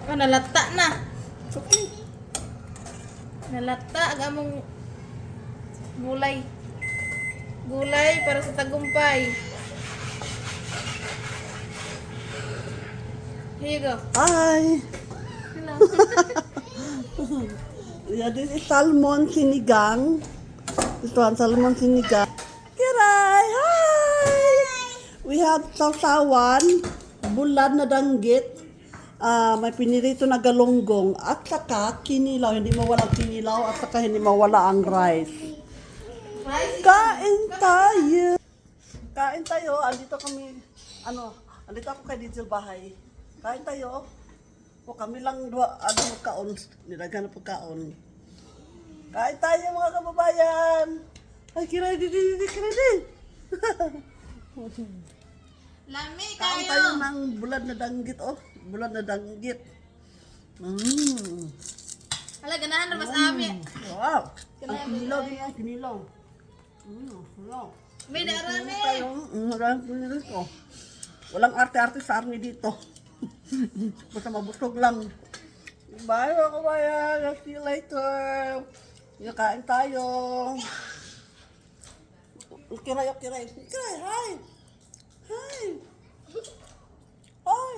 Oh, nalata na. Nalata ang among gulay. Gulay para sa tagumpay. Here you go. Hi! Hello. Yeah, this is salmon sinigang. This one, salmon sinigang. Kiray! Hi! We have sausawan, bulad na danggit, may pinirito na galonggong, at saka kinilaw. Hindi mawala ang kinilaw, at saka hindi mawala ang rice. Kain tayo! Kain tayo. Andito kami, andito ako kay Dizel bahay. Kain tayo. O kami lang dua, kaon. Nilagyan na pagkaon. Kain tayo mga kababayan. Ay, kiray di. Lami Kain tayo ng bulad na danggit, oh. Bulad na danggit. Hala, ganahan na mas ami. Wow. Ang kinilaw din yan, kinilaw. Wow. May narami. Maraming pinirito. Walang arte-arte sa army dito. Basta mabusog lang. Bye mga kabayan. I'll see you later. Kain tayo. Kiray. Kiray, hi! Hi! Hi!